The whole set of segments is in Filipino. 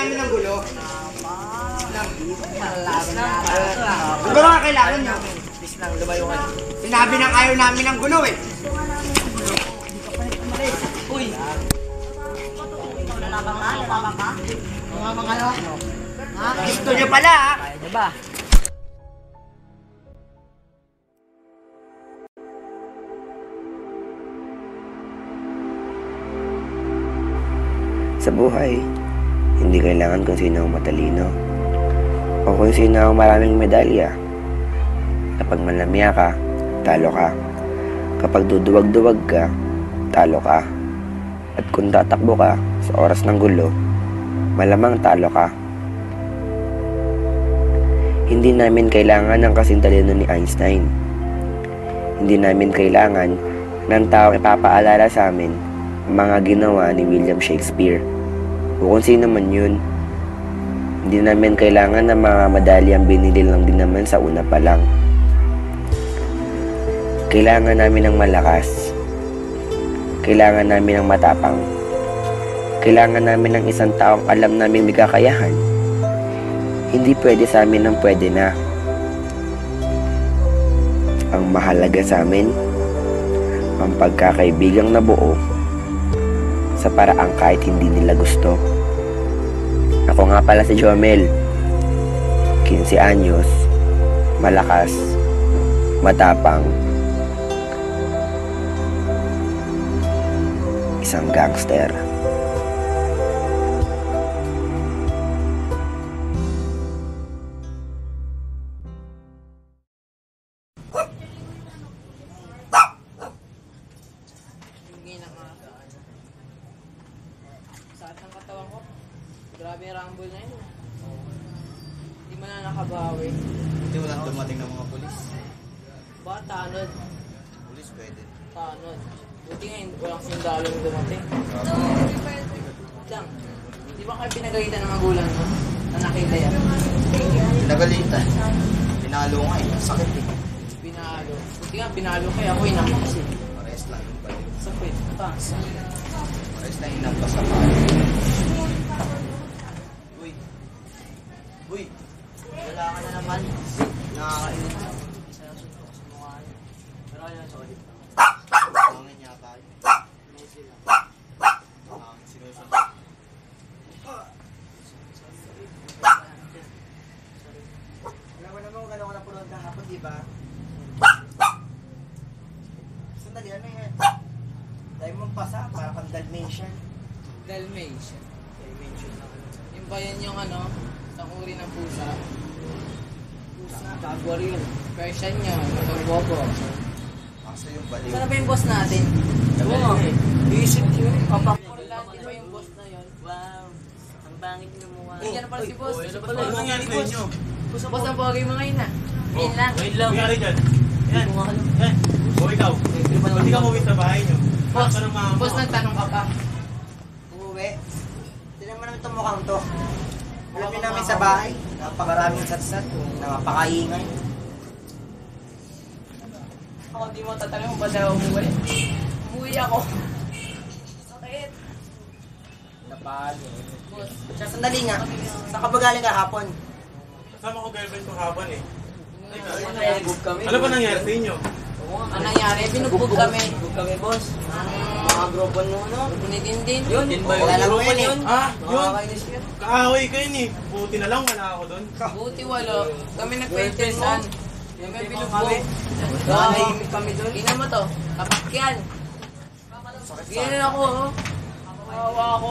namin ng gulo. Ano ba kailangan nyo? Sinabi ng ayaw namin ng gulo eh. Uy! Gusto nyo pala ha? Kaya nyo ba? Sa buhay, hindi kailangan kung sino ang matalino o kung sino ang maraming medalya. Kapag malamya ka, talo ka. Kapag duduwag-duwag ka, talo ka. At kung tatakbo ka sa oras ng gulo, malamang talo ka. Hindi namin kailangan ng kasing talino ni Einstein. Hindi namin kailangan ng taong ipapaalala sa amin ang mga ginawa ni William Shakespeare o kung sino man yun. Hindi namin kailangan ng mga medalyang binili lang din naman sa una pa lang. Kailangan namin ng malakas. Kailangan namin ng matapang. Kailangan namin ng isang taong alam naming may kakayahan. Hindi pwede sa amin ang pwede na. Ang mahalaga sa amin, ang pagkakaibigang nabuo sa paraang kahit hindi nila gusto. Ako nga pala si Jomel, 15 anyos, malakas, matapang, isang gangster. Sakit ang katawan ko. Grabe yung rumble na yun. Hindi mo na nakabawi. Hindi wala dumating ng mga polis. Ba, tanod. Polis pwede. Tanod. Buti nga, walang sindalong dumating. Lang, di ba kayo pinagalitan ng magulang mo? Na nakita yan? Pinagalitan. Pinalo nga eh. Sakit eh. Pinalo. Buti nga, pinalo kayo. Ako inako kasi. Pares lang yung balik. Sakit. Taas. Pares lang inampas sa pari. Uy. Uy. Wala ka na naman. Nakakainin ka. Isa lang suntok sa mukha niya. Pero kaya na solid. Hangin yata yun. May sila. Hangin sinusunod. Alam mo naman kung gano'n ko napunood kahapon, di ba? Sandali, ano yan? Dahil mong pasa, para kang Dalmatian. Dalmatian. Yung ba yan yung ano, isang uri ng pusa? Pusa. Jaguar yun. Persian yun. Itong bobo. Kaso yung baliw. Sana ba yung boss natin? Oo. Isip yun. Kapakulante ba yung boss na yun? Wow. Ang bangit ng mukha. Hindi na pala si boss. Ano nangyari sa inyo? Boss ang bagay mga yun na. Yun lang. Wait lang. Nangyari dyan? Yan. Yan. O ikaw. Hindi ka mawit sa bahay nyo. Boss, nagtanong ka pa. Umuwi. Tignan mo naman itong mukhang to. Alam niyo namin sa bahay, napakaraming satsat, napakaingay. Ako di mo tatanong kung ba siya umuwi. Umuwi ako. Sakit. Napalo. Boss. Siya, sandali nga. Saan ka ba galing kahapon? Kasama ko girlfriend ko hapon eh. Binugbog kami. Ano ba nangyari sa inyo? Ano nangyari? Binugbog kami. Binugbog kami, boss. Mga grupo mo, no? Bunidin-din. Yun, wala lang mo yun eh. Ah, yun. Nakakainis yun. Kaaway kayo ni. Buti na lang wala ako doon. Buti walo. Kami nagpintesan. Kami binugbog. Nakahimik kami doon. Tingnan mo to. Kapak yan. Ganyan ako, oh. Kawawa ako.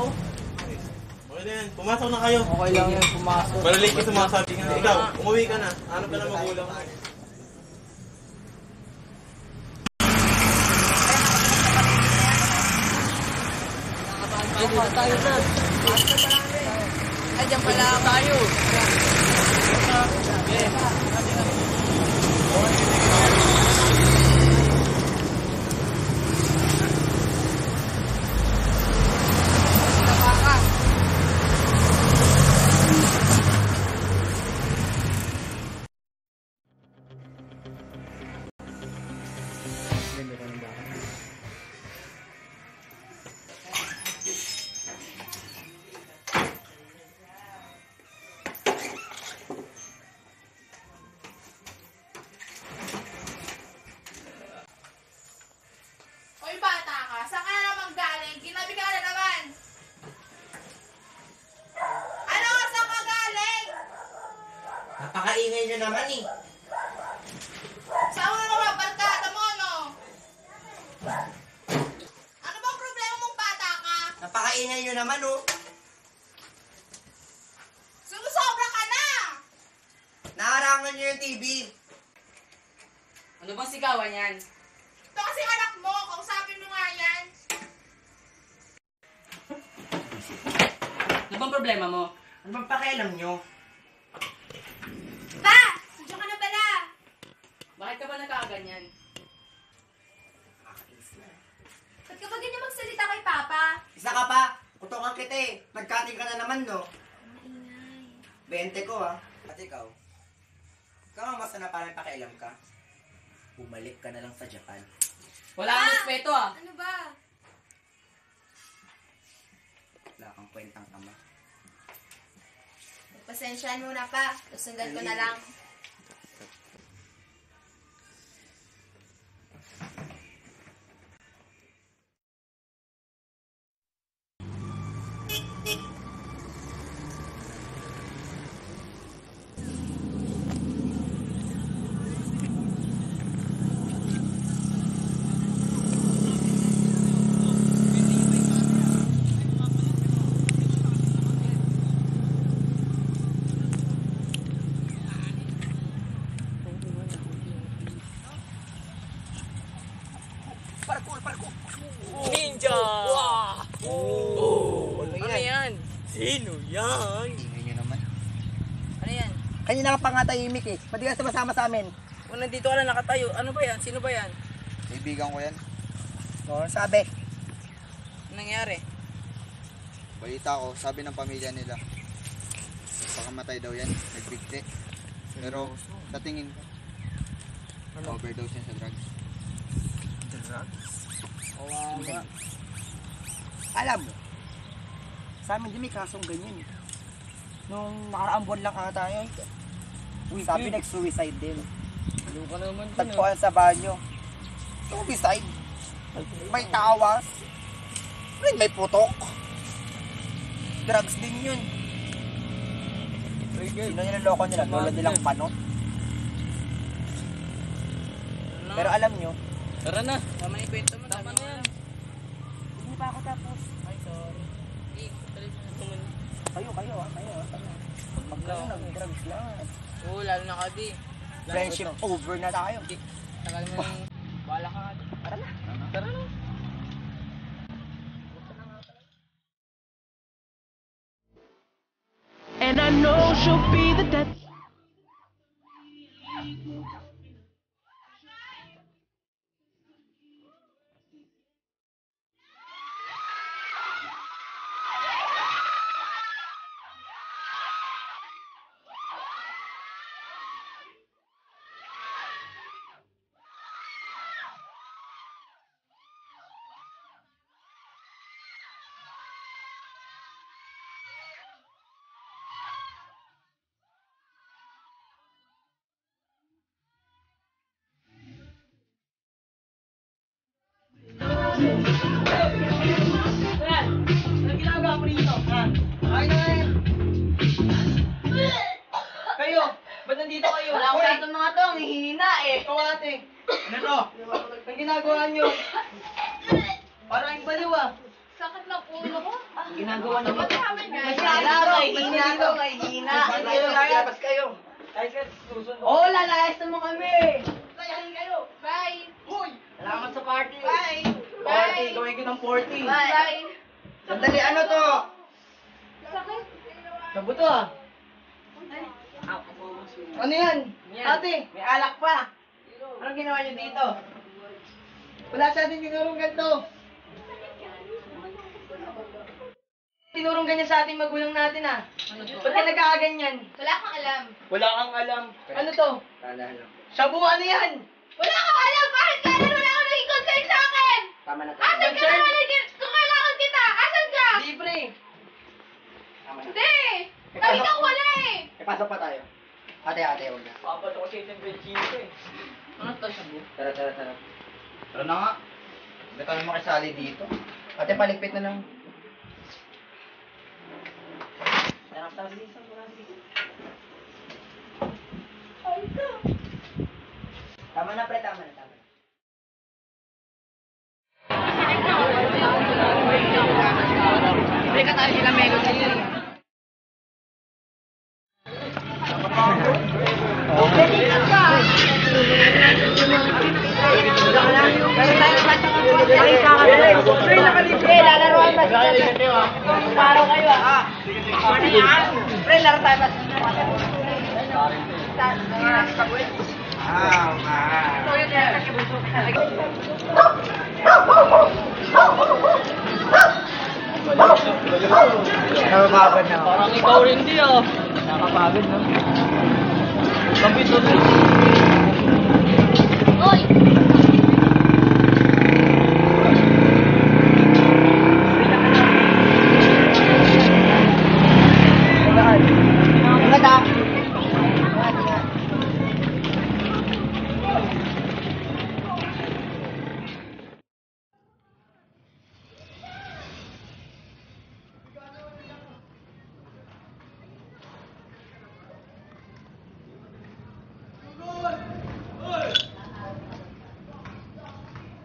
Okay na yan. Pumasok na kayo. Okay lang yan pumasok. Malalik ka sumasabi nga. Ikaw, umuwi ka na. Ano ka na magulang mo? Tayo na. Ay, dyan pala tayo. Napakaingay nyo naman eh. Sa una naman, barkada mo, ano? Ano bang problema mong bata ka? Napakaingay nyo naman oh. Sumusobra ka na! Naharangan nyo yung TV. Ano bang sigawan yan? Ito kasi anak mo, kausapin mo nga yan. Ano bang problema mo? Ano bang pakialam nyo? Pa! Nandiyan ka na pala. Bakit ka ba nagkakaganyan? Ba't ka ba ganyan magsalita kay Papa? Isa ka pa. Kutokan kita eh. Nagkating ka na naman no. Maingay. 20 ko ah. At ikaw? Ikaw ang mas na parang pakialam ka. Bumalik ka na lang sa Japan. Wala kang respeto ah. Ano ba? Wala kang kwentang ama. Pasensyahan muna pa. Susundan ko na lang. Ninja! Wow! Oh! Ano yan? Sino yan? Ingay nyo naman. Ano yan? Kanina ka pa nga tahimik eh. Pati ka sumasama sa amin. Kung nandito ka lang nakatayo, ano ba yan? Sino ba yan? Kaibigan ko yan. Oo, sabi. Anong nangyari? Balita ko, sabi ng pamilya nila. Pakamatay daw yan, nagbigti. Pero sa tingin ko, overdose yan sa drugs. Kawawa. Alam mo, sa amin din may kasong ganyan eh. Nung nakaraang buwan lang ata yun, sabi nag-suicide din. Ano ka naman dun Tagpuan sa banyo. Suicide. May tawas. May putok. Drugs din yun. Sino niloloko nila? Lola nilang panot. Pero alam nyo, Tara na. Tama na yung kwento mo. Tama na yan. hindi pa ako tapos. Ay, sorry. Tuloy mo na tumunod. Kayo. Pag magkaroon, nag-drugs lang. Oo, lalo na ka di. Friendship over na tayo. Tagal mo nang wala ka. Tara na. Tara na. And I know she'll be the death. Anong ginagawa mo rito? Ha? Ay na nga. Kayo, ba't nandito kayo? Wala ko sa itong mga to, ang hihina eh. Ikaw ate. Ano to? Anong ginagawa nyo? Parang ang baliw ah. Sakit ng ulo ko. Ang ginagawa nyo Ba't dito? namin guys? Mahina to. Mahina. Lalabas kayo. Ay, susunod. Oo, lalayas naman kami. Layahin kayo. Bye. Salamat sa party. Bye. Party, Bye. gawin ko ng 40. Bye. Sandali, ano to? Sakit. Sabi to ah. Ano yan? Ate, may alak pa. Anong ginawa niyo dito? Wala sa atin tinurong ganito. Tinurong ganyan sa ating magulang natin ah. Ba't ka nagkakaganyan? Wala kang alam. Wala kang alam. Ano to? Shabu, ano yan? Wala kang alam! Bakit kailan wala kang naging concern sa akin? Tama na Asan ka Concern? naman naging... Kung kailangan kita, asan ka? Libre. Hindi! Lagi kang wala eh! Pasok pa tayo. Ate, huwag na. Papato ko sa isang Belchino eh. Ano to, Shabu? Tara. Tara na nga. Hindi kami makisali dito. Ate, paligpit na lang. Tama na, pre, tama na. Nakapagod na. Parang ikaw rin di oh. Nakapagod, no? Kapito na.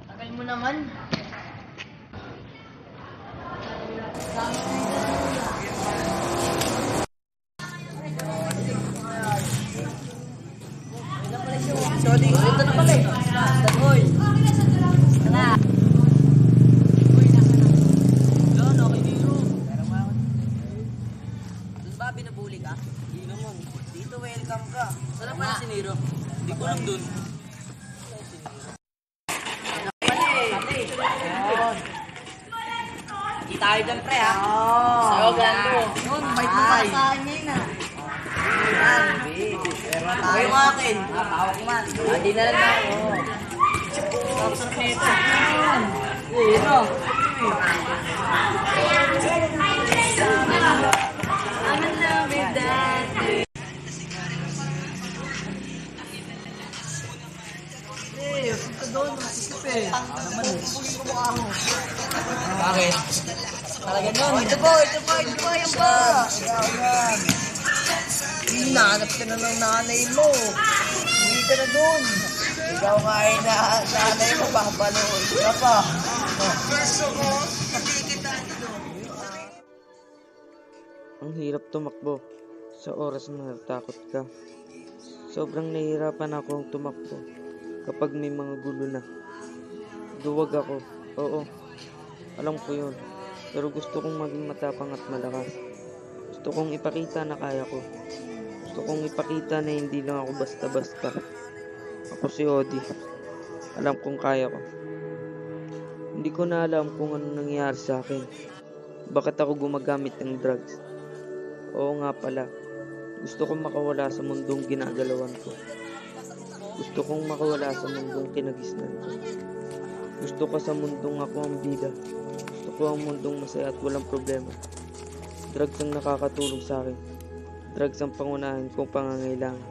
Tagal mo naman. Ba, binabuli ka? Hindi naman. Dito, welcome ka. Saan pala si Nero? Hindi ko alam dun. Hindi tayo dyan, pre, ha? Sa'yo, gando. Yun, bait mo para sa akin ngayon ah. Tayo mga akin. Hawak man. Hindi na lang ako. Tapos nito. Ito. I'm in love with that. Bakit? Talaga nun. Ito po, yan po. Hinahanap ka na ng nanay mo. Hindi ka na dun. Ikaw nga na nanay mo, papanood ka pa. Ang hirap tumakbo sa oras na natakot ka. Sobrang nahihirapan akong tumakbo kapag may mga gulo na. Duwag ako, oo, alam ko yun. Pero gusto kong maging matapang at malakas. Gusto kong ipakita na kaya ko. Gusto kong ipakita na hindi lang ako basta-basta. Ako si Odi. Alam kong kaya ko. Hindi ko na alam kung ano nangyayari sa akin. Bakit ako gumagamit ng drugs? Oo nga pala, gusto kong makawala sa mundong ginagalawan ko. Gusto kong makawala sa mundong kinagisnan ko. Gusto ko sa mundong ako ang bida. Gusto ko ang mundong masaya at walang problema. Drugs ang nakakatulong sa akin. Drugs ang pangunahin kong pangangailangan.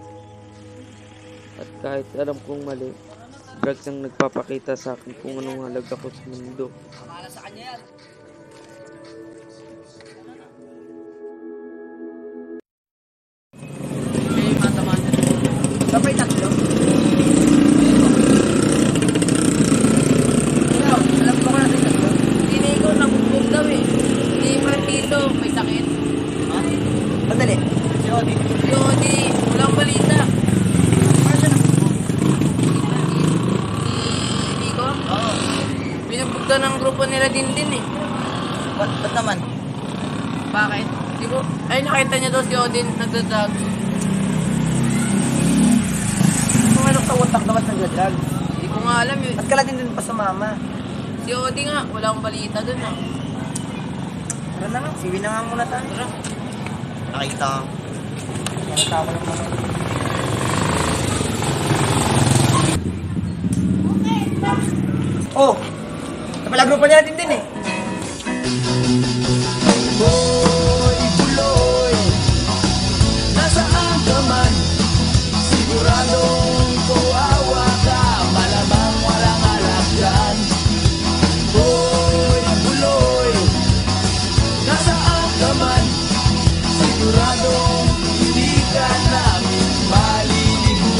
At kahit alam kong mali, drugs ang nagpapakita sa akin kung anong halaga ko sa mundo. Kamala sa kanya yan. Kapay tatlo. Alam ko natin tatlo. Hindi ko nabugbog daw eh. Hindi Martito, may sakit. Madali. Si Odi. Si Odi, walang balita. Si Nico? Oo. Binugbog daw ng grupo nila din eh. Ba't naman? Bakit? Di ko, ay nakita niya daw si Odin nagdadrag. Kung ano sa watak dapat nagdadrag. Hindi ko nga alam yun. At kala din dun pa sa mama. Si Odi nga, wala akong balita dun ah. Tara na nga, siwi na nga muna tayo. Tara. Nakita ko. Nakita ko lang muna. Oh! Napala grupo niya natin din eh. Nasaan ka man, siguradong kawawa ka, malamang walang alak dyan. Boy, buloy, nasaan ka man, siguradong hindi ka namin malilimutan.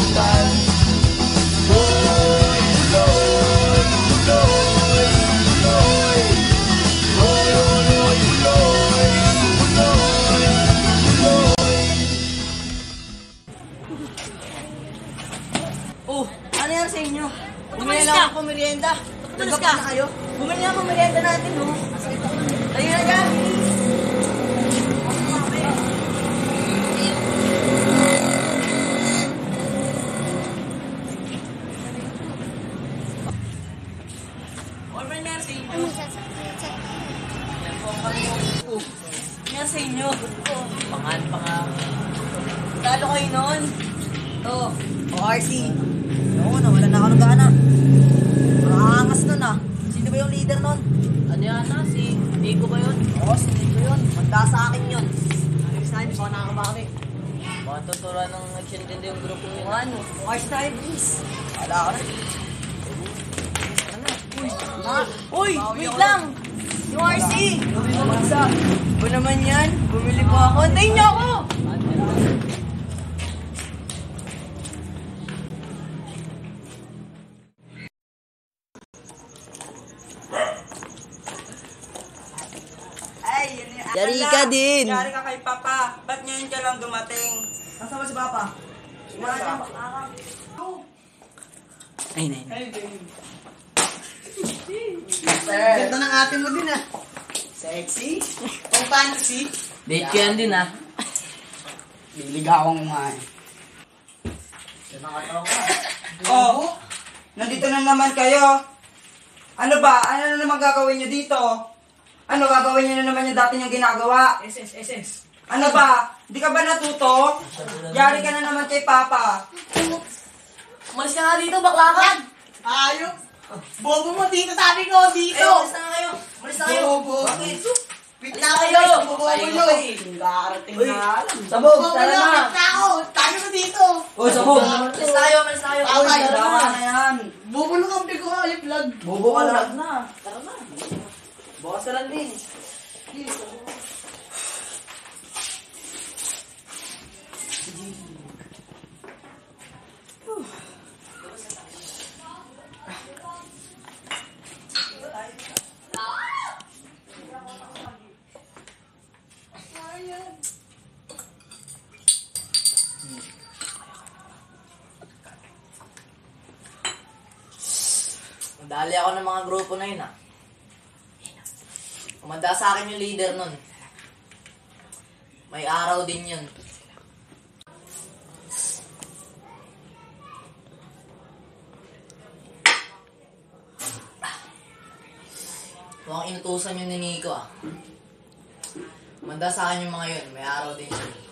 sa inyo? Bumili lang ako merienda. Tumalas ka. Na kayo? Bumili lang ako merienda natin, no? Tayo na dyan. Orban nga sa inyo. Nga sa inyo. Pangan. Talo kayo nun. Oh, ORC. Oo, nawalan na ako ng gana. Nakakangas nun ah. Sino ba yung leader nun? Ano yan na? Si Nico ba yun? Oo, si Nico yun. Manda sa akin yun. Ayos na yun, baka nakakabaki. Matuturuan ng nag-send yung grupo nyo. Ano? ORC tayo, please. Wala ka na. Uy! Wait lang! Yung RC! Ba naman yan? Bumili pa ako. Antayin niyo ako! Ay, yun yung... Yari ka din! Yari ka kay Papa. Ba't ngayon ka lang dumating? Nasaan ba si Papa? Wala siya. Ay, nay. Ganda ng ate mo din ah. Sexy. Pang fantasy. Date ko yan din ah. Liligawan ko nga eh. Oh, nandito na naman kayo. Ano ba? Ano na naman gagawin nyo dito? Ano gagawin nyo na naman yung dati nyo ginagawa? SS. Ano ba? Di ka ba natuto? Yari ka na naman kay Papa. Umalis ka nga dito, bakla ka! Ayok! Bobo mo dito, sabi ko, dito! Ay, umalis na nga kayo! Umalis na kayo! Bobo! Bakit? Wait Alis na na kayo! kayo! Bobo Ay, nyo! okay. Garating Uy, na alam. Sabog, Bobo tara nyo! na! Wait na ako! Tayo na dito! Uy, sabog! Umalis na kayo, umalis na kayo! Uy, Tara tama na! na yan! Bobo na kampi ko, aliplag! Bobo ka lang na! Tara na! Bukas ka lang din! Dali ako ng mga grupo na yun ah. Umanda sa akin yung leader nun. May araw din yun. Mukhang inutusan yun ni Nico ah. Umanda sa akin yung mga yun. May araw din yun.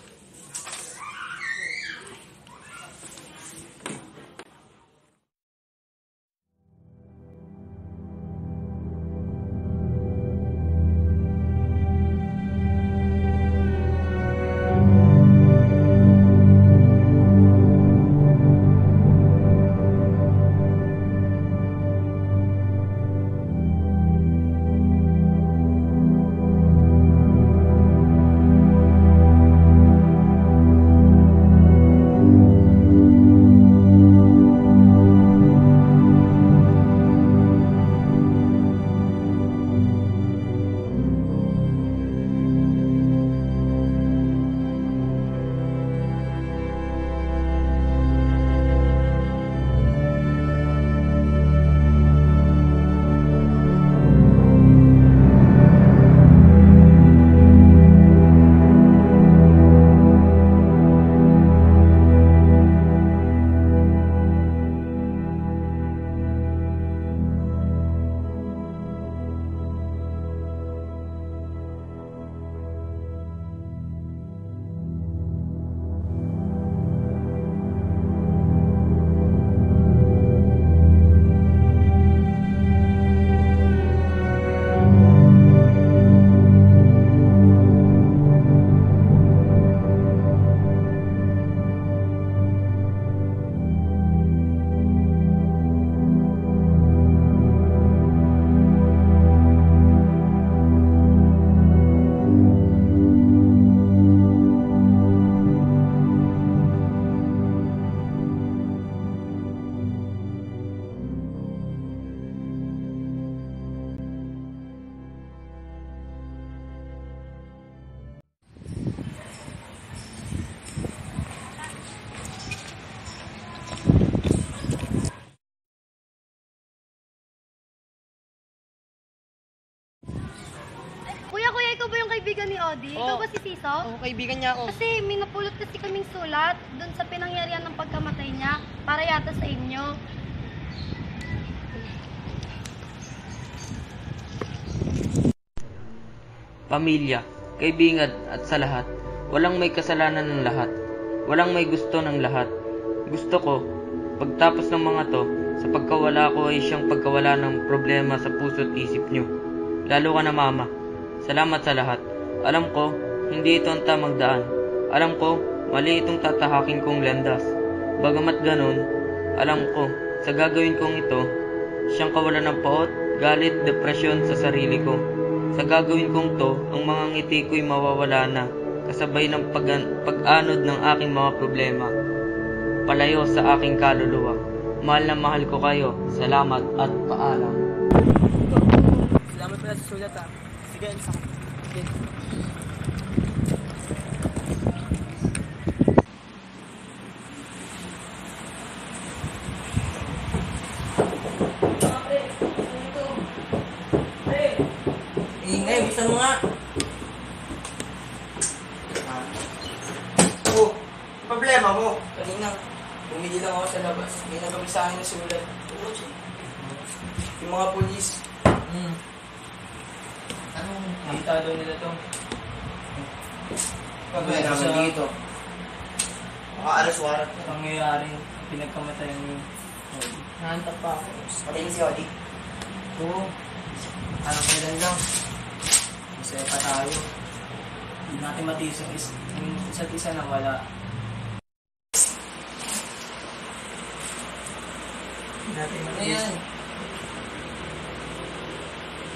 kaibigan ni Odi? Ikaw ba si Tiso? Oo, kaibigan niya ako. Kasi may napulot kasi kaming sulat dun sa pinangyarihan ng pagkamatay niya para yata sa inyo. Pamilya, kaibigan at sa lahat, walang may kasalanan ng lahat. Walang may gusto ng lahat. Gusto ko, pagtapos ng mga to, sa pagkawala ko ay siyang pagkawala ng problema sa puso't isip nyo. Lalo ka na mama. Salamat sa lahat. Alam ko, hindi ito ang tamang daan. Alam ko, mali itong tatahakin kong landas. Bagamat ganun, alam ko, sa gagawin kong ito, siyang kawalan ng poot, galit, depresyon sa sarili ko. Sa gagawin kong to, ang mga ngiti ko'y mawawala na, kasabay ng pag-anod ng aking mga problema. Palayo sa aking kaluluwa. Mahal na mahal ko kayo. Salamat at paalam. Salamat pala sa sulat ah. Sige, isa ko. Sige. Ingay, buksan mo nga. Oh, problema mo. Kanina, bumili lang ako sa labas. May nagabi sa akin na sulat. Yung mga polis. Anong nakita daw nila to? Pabay naman dito. Maka-aras warat na. Pangyayaring pinagkamatayan niyo. Nahantak pa ako. Patayin si Odi. Oo. Parang kailan lang. Masaya pa tayo. Hindi natin matiis yung isa't isa na wala. Hindi natin matiis. Ayan.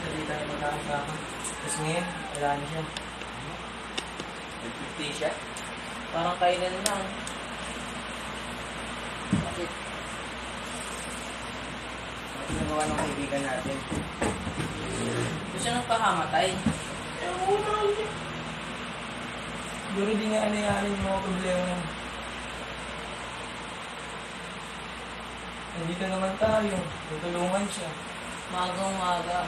Hindi tayo magkakasama. Tapos ngayon, wala na siya. Nagpipti siya? Parang kailan lang. Bakit? Bakit nagawa ng kaibigan natin? Gusto siya nagpakamatay. Siguro di niya ano-ano yung mga problema. Nandito naman tayo. Tutulungan siya. Magang-maga.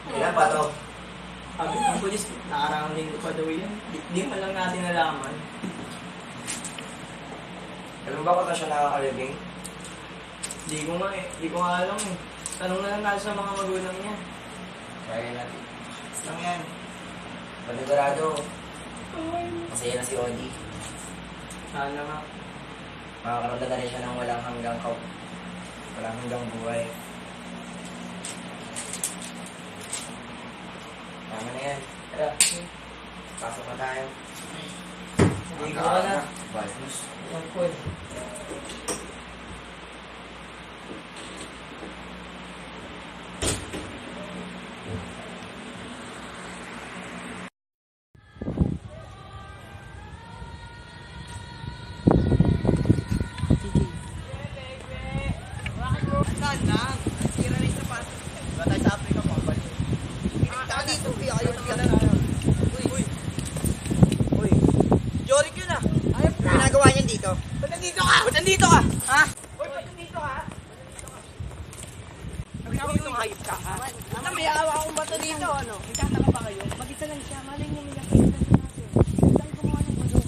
Kailan pa to? Sabi ng polis, nakaraang linggo pa daw yan. Di man lang natin nalaman. Alam ba kung siya nakakalibing? Di ko nga eh. Di ko nga alam eh. Tanong na lang natin sa mga magulang niya. Kaya natin. Lang yan. Panigurado. Masaya na si Odi. Sana nga. Makakaroon na rin siya ng walang hanggang buhay. Tama na yan. Tara. Pasok na tayo. Hindi ko na. Bastos. Ang po eh. Ginagawa niyan dito? Ba't nandito ka? Ba't nandito ka? Ha? Uy, ba't nandito ka? Nagsawa itong hayop ka, ha? Ano, may awa akong bato dito, ano? Nagtataka ba kayo? Mag-isa lang siya, malay niyo may nakikita natin. Saan gumawa ng bato?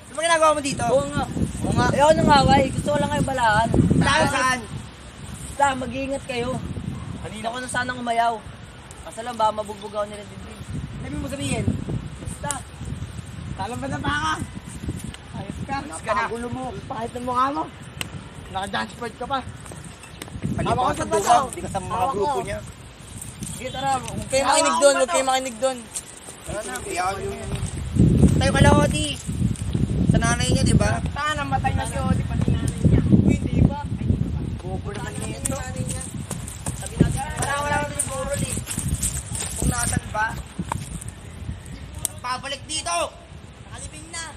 Ano ba ginagawa mo dito? Oo nga. Oo nga. Ayoko nang away. Gusto ko lang kayo balaan. Saan? Basta, mag-iingat kayo. Kanina ko na sanang umayaw. Kaso lang ba, mabugbog ako nila din. Sabi mo sabihin? Basta. Talang ba na ba ka? Ayos ka. Napakagulo mo. Pahit ng mukha mo. Naka-dance part ka pa. Hawak ko sa bato. Hindi ka sa mga grupo niya. Sige, tara. Huwag kayo makinig doon. Huwag kayo makinig doon. Tara na. Tayo ka lang, Odi. Sa nanay niya, di ba? Saan namatay na si Odi pati nanay niya? Uy, di ba? Bobo naman niya ito. Wala naman yung burol eh. Kung nasan ba? Pabalik dito! Nakalibing na!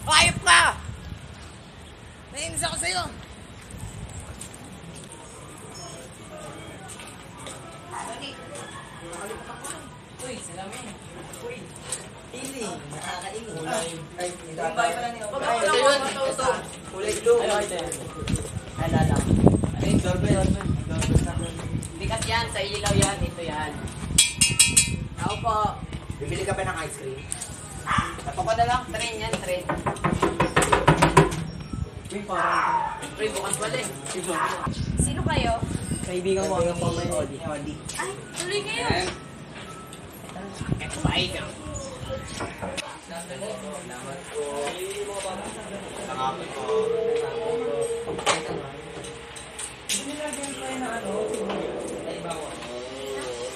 Hayop ka! Nainis ako sa'yo! Uy, salamin. Uy. Ili! Nakakainis. Ay, Hindi yung bahay pala niyo. Ay, ito yun! Kulay blue! Ay, ito yan. Alala. Ay, doorbell. Bigat yan. yan, sa ilaw yan, dito yan. Ako po. Bibili ka ba ng ice cream? Tapo ko na lang, train yan, train. Uy, parang... Train, bukas pala eh. Sino kayo? Kaibigan mo ang may Odi. Ay, tuloy kayo. Bye ka.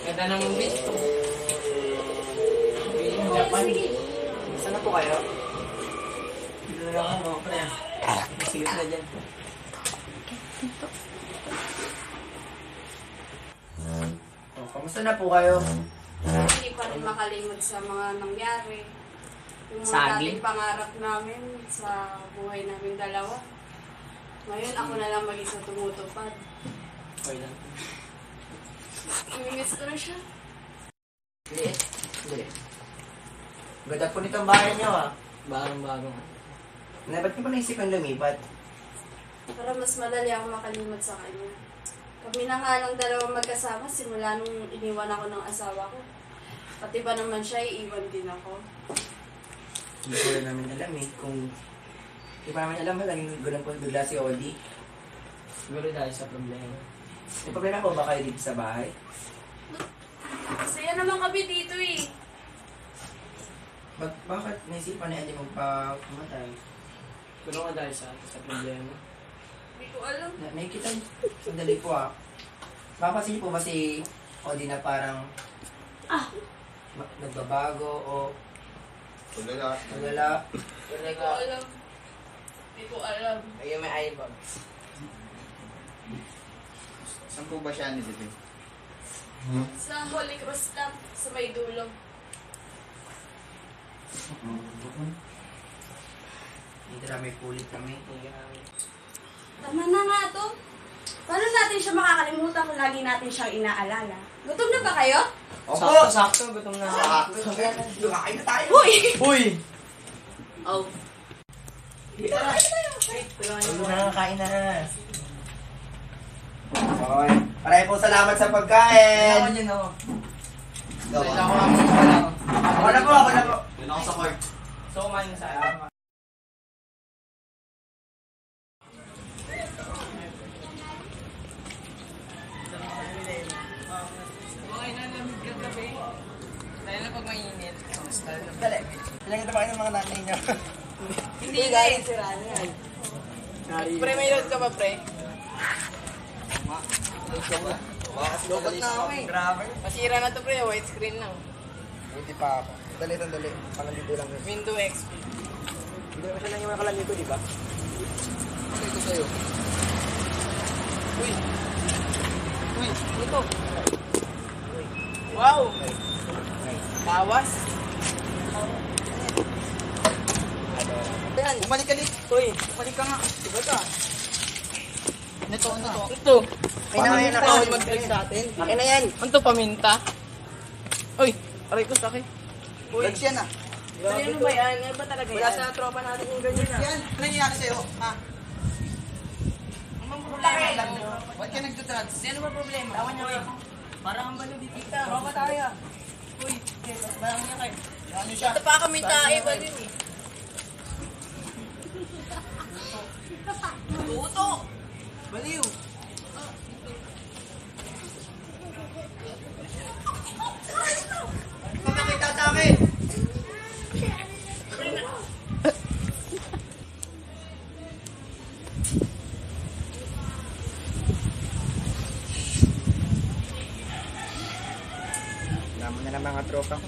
Ganda ng movie. Saan na po kayo? Dito na lang ako, pre. Masigit na dyan. Oh, kamusta na po kayo? Hindi pa rin makalimot sa mga nangyari. Yung mga Saging? dating pangarap namin sa buhay namin dalawa. Ngayon ako na lang mag-isa tumutupad. Okay lang. Imimiss ko na siya. Hindi. Ganda po nitong bahay niyo ah. Bagong-bago. Ba't niyo pa naisipan lumipat? Para mas madali ako makalimot sa kanya. Kami na nga lang dalawang magkasama simula nung iniwan ako ng asawa ko. Pati ba naman siya, iiwan din ako. Hindi ko rin namin alam eh. Kung hindi pa namin alam, laging gulang po bigla si Odi. Siguro dahil sa problema. May problema po ba kayo dito sa bahay? Masaya naman kami dito eh. Bakit naisipan na hindi magpamatay? Siguro nga dahil sa problema. Hindi ko alam. Nakikita niyo. Sandali po ah. Mapapansin niyo po ba si Odi na parang nagbabago o Tulala. nagala? Hindi ko alam. Hindi ko alam. Ayun, may eyebag. Saan po ba siya nilibig? Sa Holy Cross lang, sa may dulo. Dito na may pulit kami. Tama na nga to. Paano natin siya makakalimutan kung lagi natin siyang inaalala? Gutom na ba kayo? Sakto, gutom na. Lumakain na tayo! Uy! Uy! Oh. Nakakain na. Okay. Maraming po salamat sa pagkain. Ako dyan ako. Gawa. Ako na po. Yun ako sa court. So, kumain na sa akin. Okay na, lamig ka gabi. Dahil na pag mainit. Dali. Ilang ito pa kayo ng mga nanay niyo. Hindi galing si Rani. Pre, may load ka ba, pre? Lukot na ako eh. Grabe. Masira na to, pre. White screen lang. Buti pa ako. Dali. Pangalito lang. Window XP. Hindi naman siya lang yung nakalamito, di ba? Ano ito sa'yo? Uy! Uy! Ano to? Wow! Tawas! Bumalik ka dito. Uy! Balik ka nga! Diba ka? Ito. Ito! Ay na yan. Bawal mag-drink sa atin. Akin na yan. Ano to, paminta? Uy! Aray ko sa akin. Uy! Drugs yan ah. Ano ba yan? Ano ba talaga yan? Wala sa tropa natin yung ganyan ah. Yan. Ano nangyayari sa'yo? Ha? Anong problema lang? Ba't ka nagdodrugs? Ano ba problema? Tawan niya ka. Parang ang balo di kita. Tropa tayo. Uy! Parang niya kayo. Ano siya? Ito pa kami tae ba din eh? Tuto! Baliw! Pakakita sa akin! Alam na ng mga tropa ko.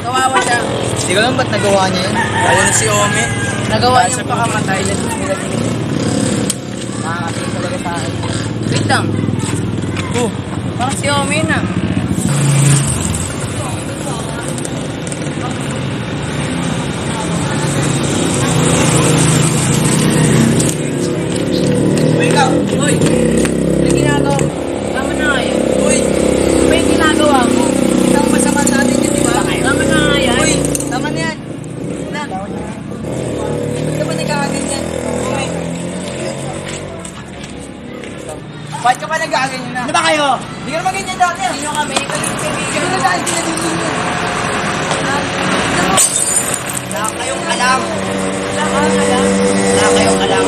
Kawawa siya. Hindi ko alam ba't nagawa niya yun. Lalo na si Ome. Nagawa niyang pakamatay. Nakakatingin talaga sa akin. Wait lang. Parang si Ome na. Ba't ka pa nag-aganyan na? Ano ba kayo? Hindi ka naman ganyan dati. Sino kami? Kaibigan mo. Wala kayong alam. Wala kayong alam.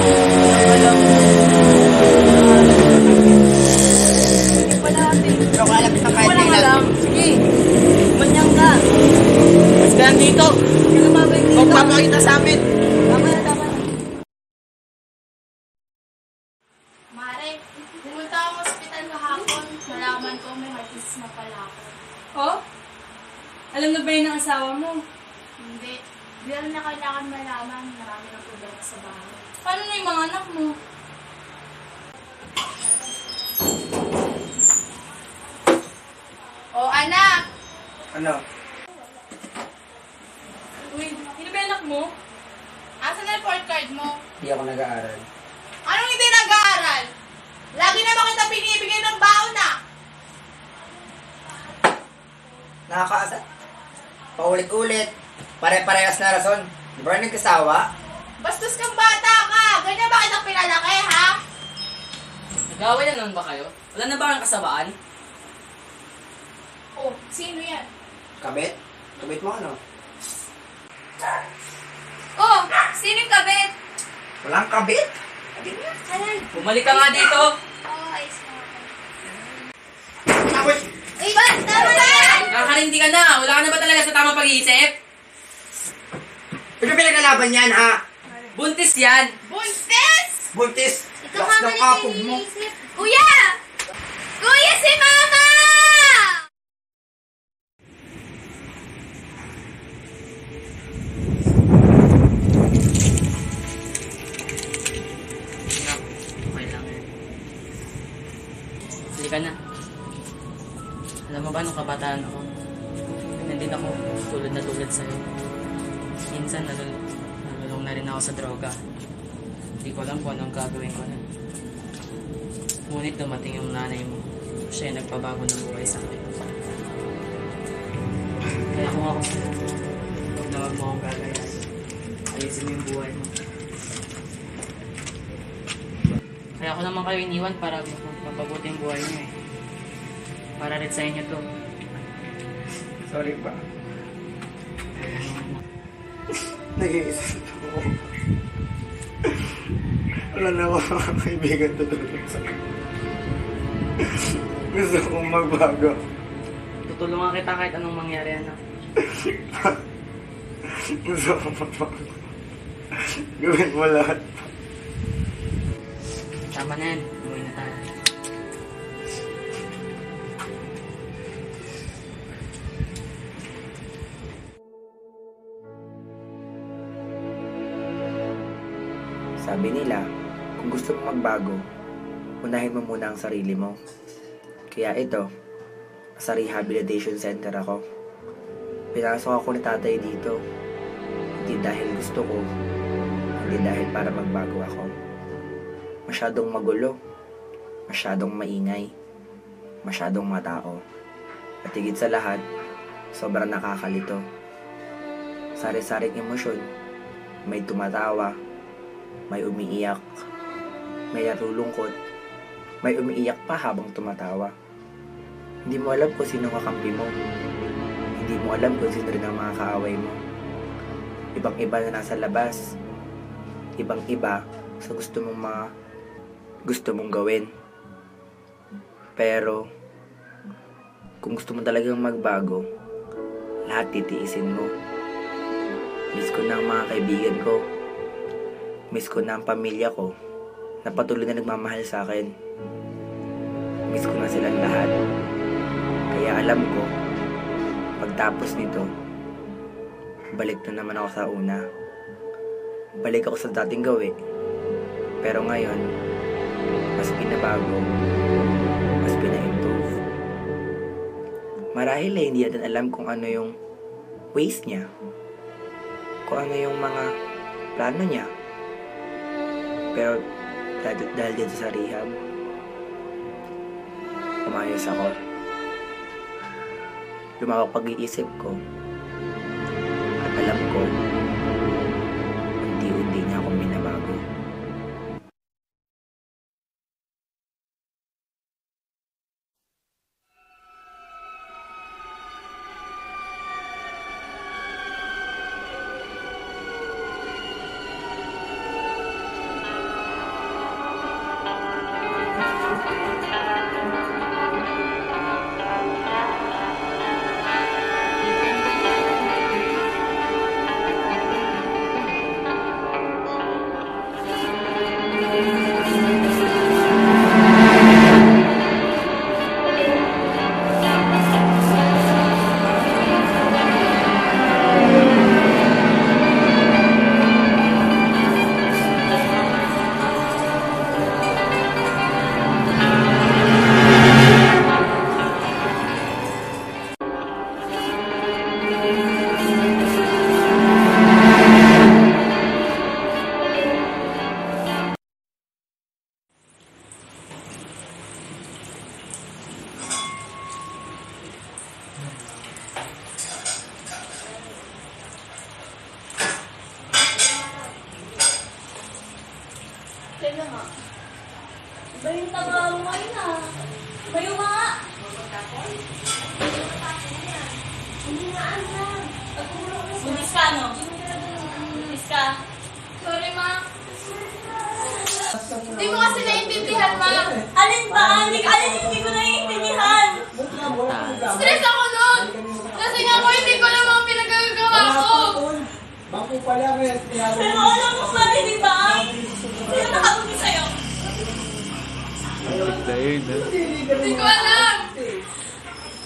Hindi pa natin. Pero kalapit ang kahit nila. Sige. Manyang ka. Mas ka nandito. Hindi ka mabay dito. Huwag papakita sa amin. Tama na. Mare, pumunta ako sa ospital kahapon. Nalaman ko may heartist na pala ako. Oh? Alam na ba yun ang asawa mo? Hindi. Pero na kailangan malaman. Marami ng problema sa bahay. Paano na yung mga anak mo? Oh, anak! Ano? Uy, sino ba yung anak mo? Asan na report card mo? Hindi ako nag-aaral. Anong hindi nag-aaral? Lagi naman kita binibigay ng baon na! Nakakaasat? Paulit-ulit. Pare-parehas na rason. Di ba nagkasawa? Bastos kang bata ka! Ganyan ba kitang pinalaki, ha? Nag-away na naman ba kayo? Wala na ba kang kasabaan? Oh, sino yan? Kabit? Kabit mo ano? Oh, sino yung kabit? Walang kabit? Kabit mo? Ayan. Bumalik ka nga dito! Oh, ayos na. Tapos! Uy, ba? Tama na yan! Nakakarindi ka na! Wala ka na ba talaga sa tamang pag-iisip? Ano pinagkalaban yan ha? Buntis yan! Buntis! Buntis! Ito Lakas nga ng pala kapog mo. iniisip. Kuya! Kuya, si Mama! Okay lang yan. Sige ka na. Alam mo ba nung kabataan ako? Nandito ako tulad sa'yo. Minsan nalulong na rin ako sa droga. Hindi ko alam kung anong gagawin ko na. Ngunit dumating yung nanay mo. Siya yung nagpabago ng buhay sa akin. Kaya kung ako sa'yo, huwag na wag mo akong gagayan. Ayusin mo yung buhay mo. Kaya ako naman kayo iniwan para mapabuti yung buhay niyo eh. Para rin sa inyo to. Sorry pa. Nag-iisip ako. Wala na ako mga kaibigan tutulong sa akin. Gusto kong magbago. Tutulungan kita kahit anong mangyari, anak. Gusto kong magbago. Gawin mo lahat. Tama na yan. Umuwi na tayo. Sabi nila, kung gusto mo magbago, unahin mo muna ang sarili mo. Kaya ito, sa rehabilitation center ako. Pinasok ako ni tatay dito. Hindi dahil gusto ko, hindi dahil para magbago ako. Masyadong magulo, masyadong maingay, masyadong matao. At higit sa lahat, sobrang nakakalito. Sari-saring emosyon, may tumatawa, may umiiyak, may natulungkot, may umiiyak pa habang tumatawa. Hindi mo alam kung sino kakampi mo. Hindi mo alam kung sino rin ang mga kaaway mo. Ibang-iba na nasa labas. Ibang-iba sa gusto mong gawin. Pero, kung gusto mo talagang magbago, lahat titiisin mo. Miss ko na ang mga kaibigan ko. Miss ko na ang pamilya ko na patuloy na nagmamahal sa akin. Miss ko na silang lahat. Kaya alam ko, pagtapos nito, balik na naman ako sa una. Balik ako sa dating gawi. Pero ngayon, mas pinabago, mas pina-improve. Marahil hindi natin alam kung ano yung ways niya. Kung ano yung mga plano niya. Pero dahil dito sa rehab, umayos ako. Lumawak pag-iisip ko. At alam ko, unti-unti niya akong binabago. Iba yung tanga mo ngayon ah. Bayo nga. Hindi na alam. Bulis ka, no? Bulis ka. Sorry, ma. Hindi mo kasi naiintindihan, ma. Alin ba? Hindi ko naiintindihan. Stress ako nun. Kasi nga ko hindi ko alam ang pinagagawa ko. Pero alam mo ba, di ba? Sino nakabumi sa'yo? Hindi ko alam.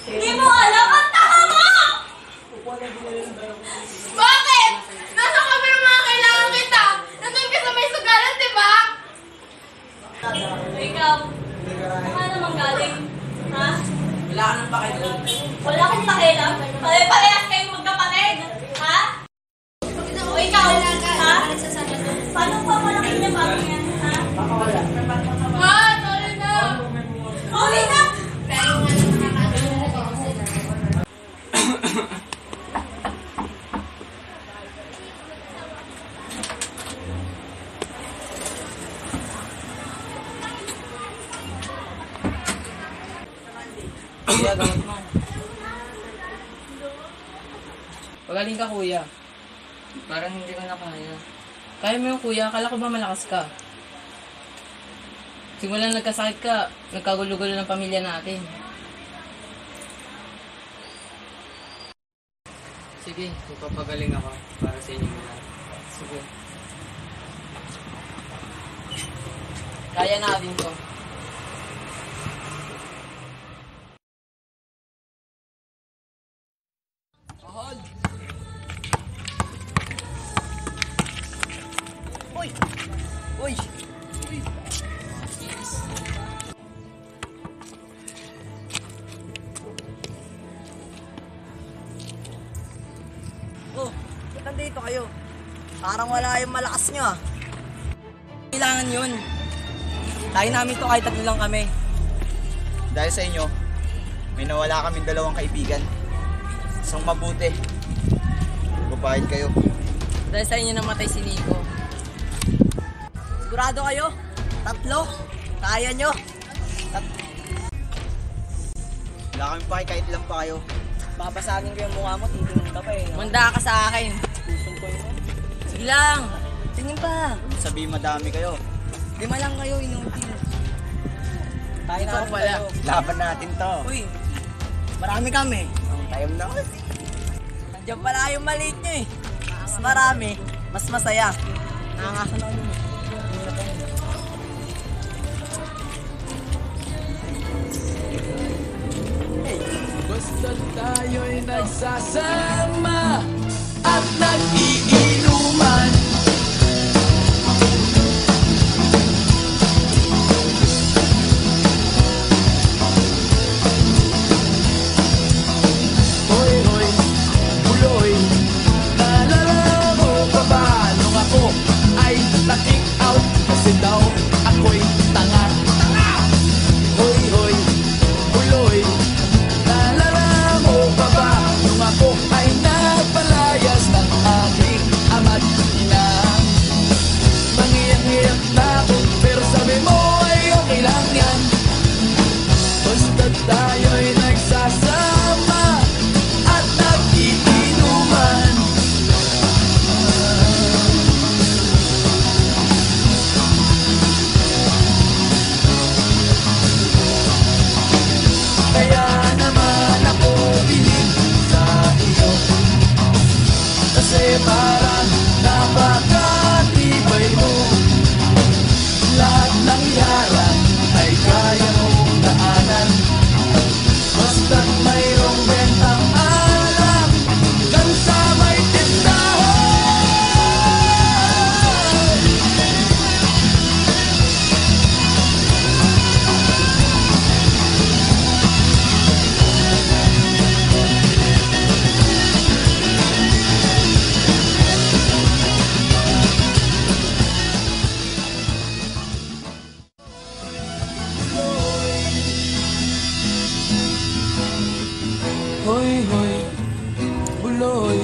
Hindi mo alam? Ang tanga mo! Bakit? Nasa kami ng mga kailangan kita. Nandun ka sa may sugalan, di ba? Ikaw, saan naman galing? Ha? Wala ka nang pakialam. Wala kang pakialam? Pare-parehas kayong magkapatid. Ha? O ikaw, ha? Paano pa malaki niya bago yan? Ha? Ma, sorry na. Sorry na! Kuya, gamot mo. Pagaling ka, kuya. Parang hindi ko na kaya. Kaya mo yung kuya, akala ko ba malakas ka? Simulan nagkasakit ka, nagkagulo-gulo ng pamilya natin. Sige, ipapagaling ako para sa inyo lahat. Sige. Kaya natin to. Uy! Oh, ba't nandito kayo? Parang wala yung malakas nyo ah. Kailangan yun. Tayo namin to kahit tatlo lang kami. Dahil sa inyo, may nawala kaming dalawang kaibigan. Isang mabuti. Babayad kayo. Dahil sa inyo namatay si Nico. Sigurado kayo? Tatlo? Kaya nyo? Wala kami pa kahit ilan pa kayo. Babasagin ko yung mukha mo, titingin ka pa eh. Manda ka sa akin. Pusong ko yun. Sige lang. Tingin pa. Sabihin madami kayo. 5 lang kayo, inutil. Tayo Ikaw na pala. kayo. Laban natin to. Uy, marami kami. Tayo na. Nandiyan pala yung maliit nyo eh. Mas marami, mas masaya. Nakakasa na ulo mo. Basta tayo'y nagsasama at nag-iinuman. Hoy, hoy, buloy, naalala mo pa ba nung ako ay na-kick out kasi daw ako'y tanga? Hoy, hoy, buloy, naalala mo pa ba nung ako ay nagpalayas ng aking ama't ina? Mangiyak-ngiyak na ako pero sabi mo ay okay lang yan. Basta tayo'y nagsasama at nag-iinuman. Kaya naman ako piling sa iyo, kasi parang napakatibay mo. Lahat ng yaran ay kaya mong daanan, basta't mayroong bentang alak dyan sa may tindahan. Hoy, hoy, buloy,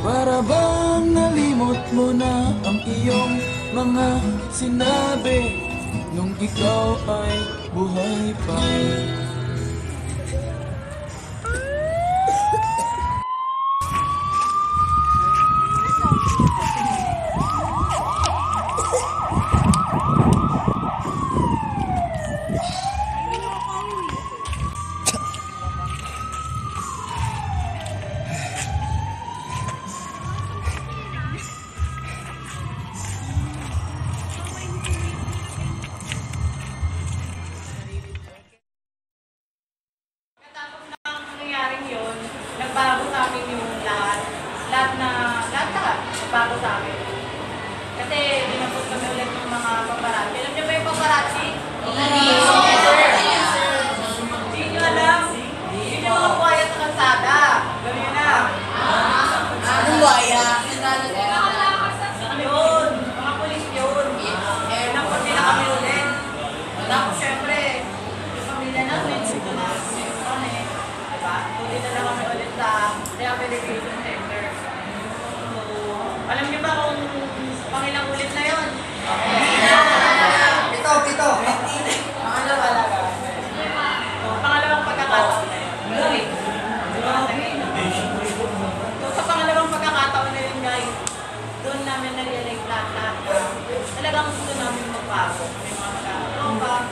para bang nalimot mo na ang iyong mga sinabi nung ikaw ay buhay pa. Nangyaring yun, nagbago sa amin yung lahat. Nagbago sa amin. Kasi dinapos kami ulit ng mga paparazzi. Alam niyo ba yung paparazzi? Hindi niyo alam. Yun yung mga buhaya sa kalsada. Gawin na. Anong buhaya? Yun, mga pulis yun. Napos nila kami ulit. Tapos syempre, yung pamilya namin, dito na kami. Diba? Tuloy na lang kami ulit sa rehabilitation center. So, alam niyo ba kung pangilang ulit na yun? Pito. Pangalawang pagkakataon na yun. So, sa pangalawang pagkakataon na yun, guys, doon namin na-realize lahat. Talagang gusto namin magbago. May mga magkakatropa.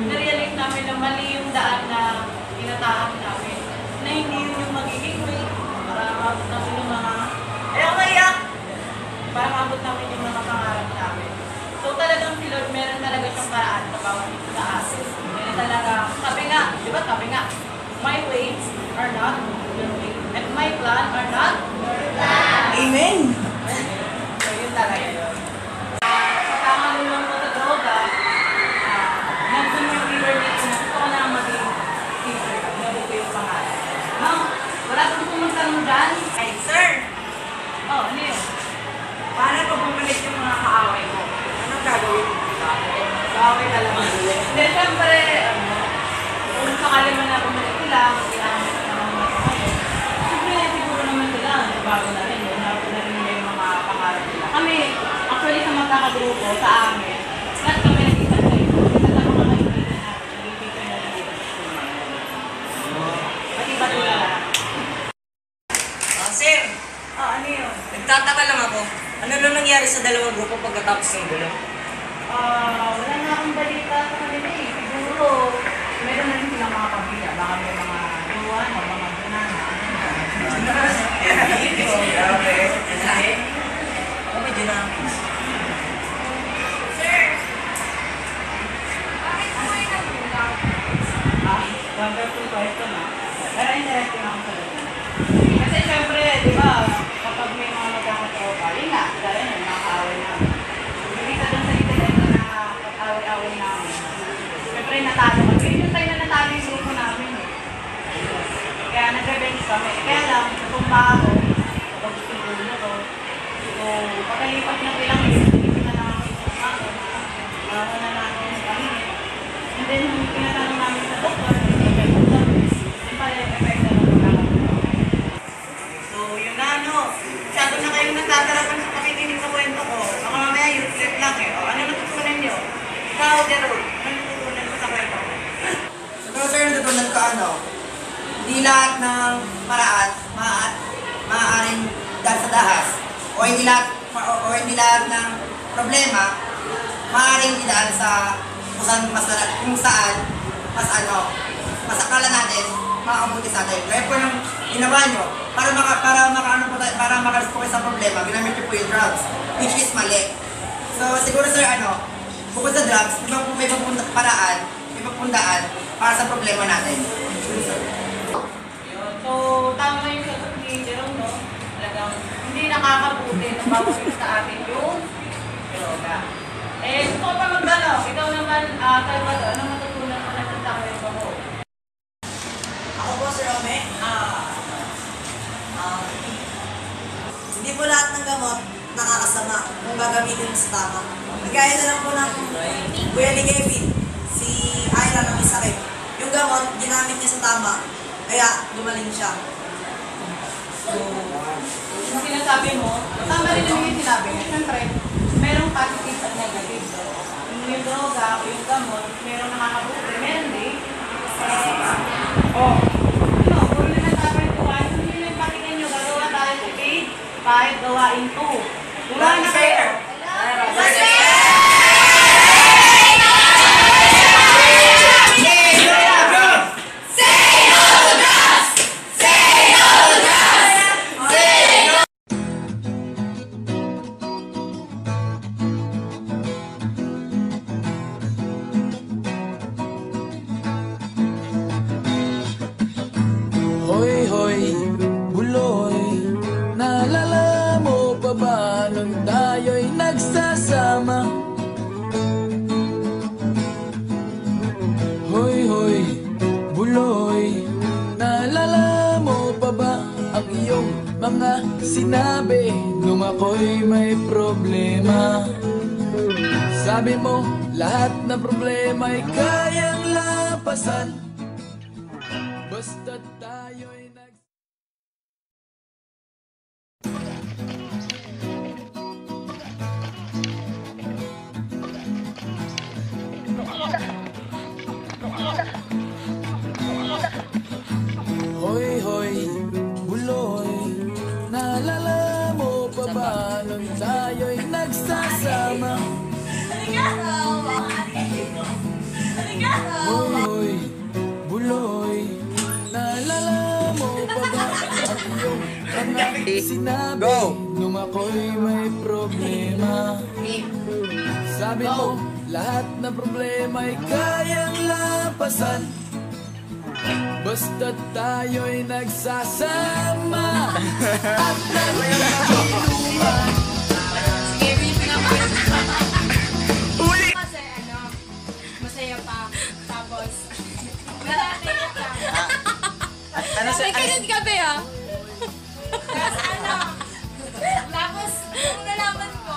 Na-realize namin na mali yung daan na tinatahan namin. Na hindi yun yung magiging way para maabot namin yung mga... Ayaw maiyak! Para maabot namin yung mga pangarap namin. So talagang si Lord, meron talaga siyang paraan sa bawat isa sa atin. Meron talaga, sabi nga, di ba sabi nga, my ways are not your ways. And my plan are not your plan. Amen. So yun talaga yun. Sa tangalulong ko sa droga, nandun yung realization na gusto ko na maging teacher. Nabot ko yung pangalan. No? Wala kang pumuntanong dyan. Ay, sir! Oh, ano yun? Paano pag bumalik yung mga kaaway mo? Anong gagawin mo? Kaaway talaga. Hindi, siyempre, kung sakali man na bumalik sila, kailangan mo sa mga ngayon. Siyempre, siguro naman sila, bago na rin. Bago na rin nila yung mga pangarap nila. Kami, actually sa magkakagrupo, sa amin, lahat kami nag-isa kayo. Isa sa mga kaibigan natin, nag-ibigay na rin dito sa school namin. Pati ba nila lahat? Sir, Ano yun? nagtataka lang ako. Ano na nangyari sa dalawang grupo pagkatapos ng gulo? Wala na akong balita sa kanila eh. Siguro, meron na rin silang mga pamilya. Baka may mga luwan o mga banana. May dynamics. Wonderful question ah. Pero interesting ako sa ganun. Kasi syempre, di ba, kapag may mga magkakatropa, yun nga, dahil yun, nakakaaway namin. Isa doon sa internet na pag-away-away namin. Syempre, natalo kami. Yun yung tayo na natalo yung grupo namin eh. Kaya nag-revenge kami. Kaya lang, natumba ako. Kapag gusto yung gulo ko. So, pagkalipat ng ilang years, hindi na namin yung ako. Wala na namin kami. And then, nung pinatanong namin sa doktor, masyado na kayong nagtatarapan sa pakikinig sa kwento ko. Baka mamaya useless lang eh. O, ano natutunan nyo? Ikaw, Jerome, ano natutunan mo sa kwento ko? Siguro sir, natutunan ko hindi lahat ng paraan maaaring dahil sa dahas. O hindi lahat ng problema maaaring dahil sa kung saan mas akala natin makakabuti sa atin. Kaya po yung ginawa nyo, para makalis po kayo sa problema, ginamit nyo po yung drugs, which is mali. So siguro sir, bukod sa drugs, may paraan, may pagpundaan para sa problema natin. So, tama yung sagot ni Jerome, no? Talagang hindi nakakabuti ng bawat isa sa atin yung droga. Eh, gusto ko pa magdalo. Ikaw naman, Salvador, anong matutunan mo na sa kwento mo? Ako po, Sir Ome, hindi po lahat ng gamot nakakasama kung gagamitin sa tama. Nagaya na lang po ng Kuya ni Kevin, si Ira na may sakit. Yung gamot, ginamit niya sa tama, kaya gumaling siya. So, yung sinasabi mo, tama rin naman yung sinabi niya. Siyempre, merong positive at negative. yung droga o yung gamot, meron nakakabuti, meron din. Kung yun ang tapartuan, kung yun ang pakinggan nyo, gagawa tayo okay? Kahit gawain to. Wala na kayo. Hoy, hoy, buloy, naalala mo pa ba nung tayo'y nagsasama? Hoy, hoy, buloy, naalala mo pa ba ang iyong mga sinabi nung ako'y may problema? Sabi mo, lahat ng problema'y kayang lapasan. Basta tayo'y Hoy, hoy, buloy, naalala mo pa ba nung tayo'y nagsasama? Hoy, hoy, buloy, naalala mo pa ba ang iyong mga sinabi nung ako'y may problema? Sabi mo, lahat ng problema'y kayang lapasan. Basta tayo'y nagsasama at nagkinuman. Kasi masaya pa. Tapos, nalatingit lang. May ganyan gabi ah. Tapos, nung nalaman ko,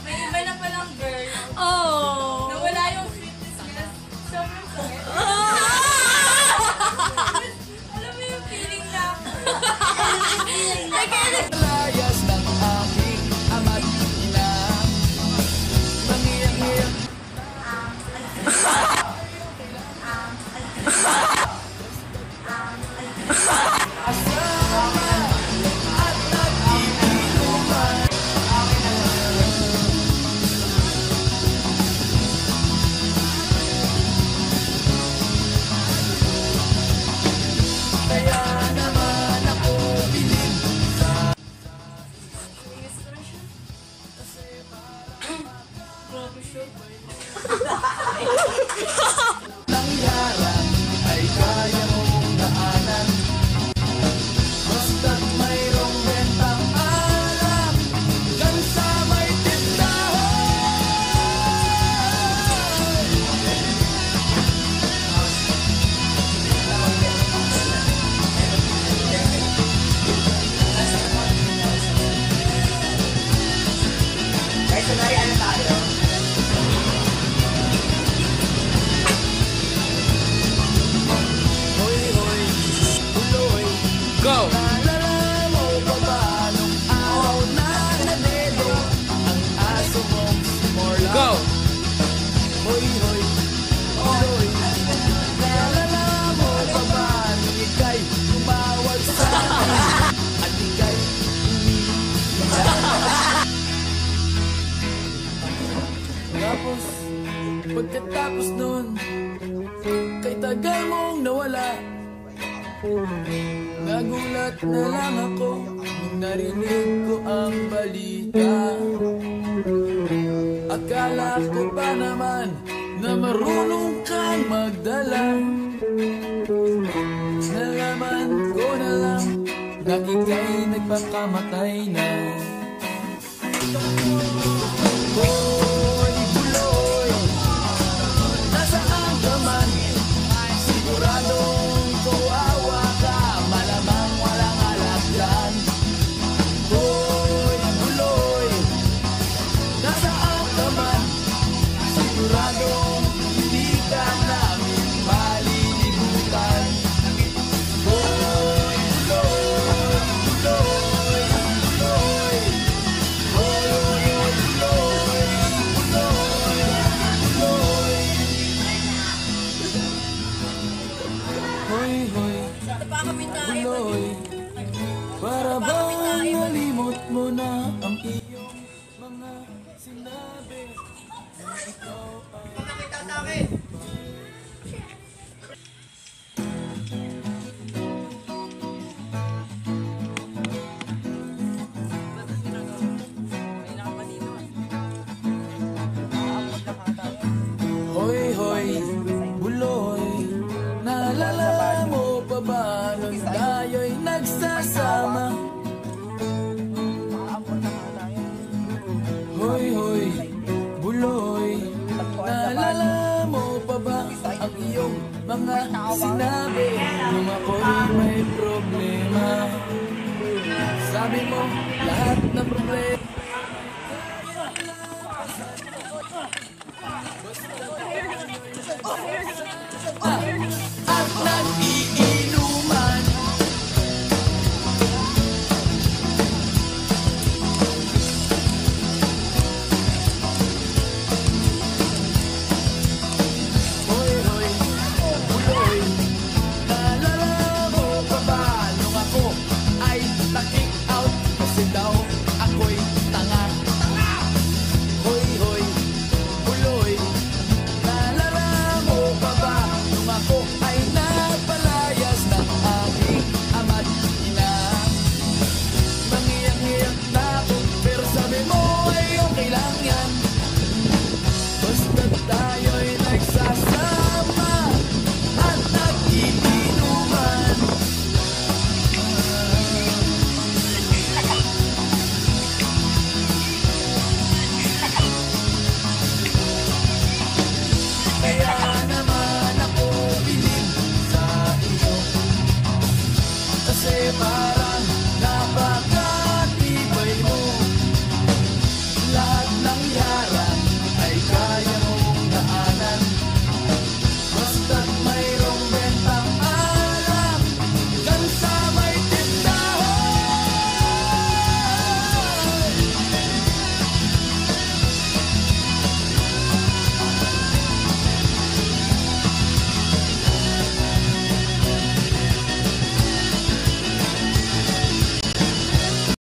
may iba na palang girl. Oh. Nawala yung fitness niya. Sobrang sakit. Alam mo yung feeling na. Layas ng aking ama't ina, mangiyak-ngiyak. Asama at nag-iinuman. Kaya naman ako bilib sa nangyari ay kaya mong daanan. Basta't mayroong bentang alak dyan sa may tindahan. Guys, kunwari ano tayo? Hoy, hoy, buloy, go! Naalala mo pa ba nung araw na nadedo ang aso mong si Morla? Go! Hoy, hoy, buloy, naalala mo pa ba nung ika'y tumawag sa akin at ika'y tapos, pagkatapos nun, kay tagal mong nawala. Nagulat na lang ako nung narinig ko ang balita. Akala ko pa naman na marunong kang magdala. Nalaman ko na lang na ika'y nagpakamatay na. Hoy, buloy, nasaan ka man? Siguradong kawawa ka, malamang walang alak dyan. Hoy, buloy, nasaan ka man? Siguradong hindi ka namin malilimutan. Hoy, buloy, buloy, buloy, hoy, hoy, buloy. sinabi na ikaw ay Nakita sa akin. Hoy, hoy, buloy, naalala mo pa ba nung tayo'y nagsasama? Hoy, hoy, buloy, naalala mo pa ba ang iyong mga sinabi nung ako'y may problema? Sabi mo lahat ng problema at nag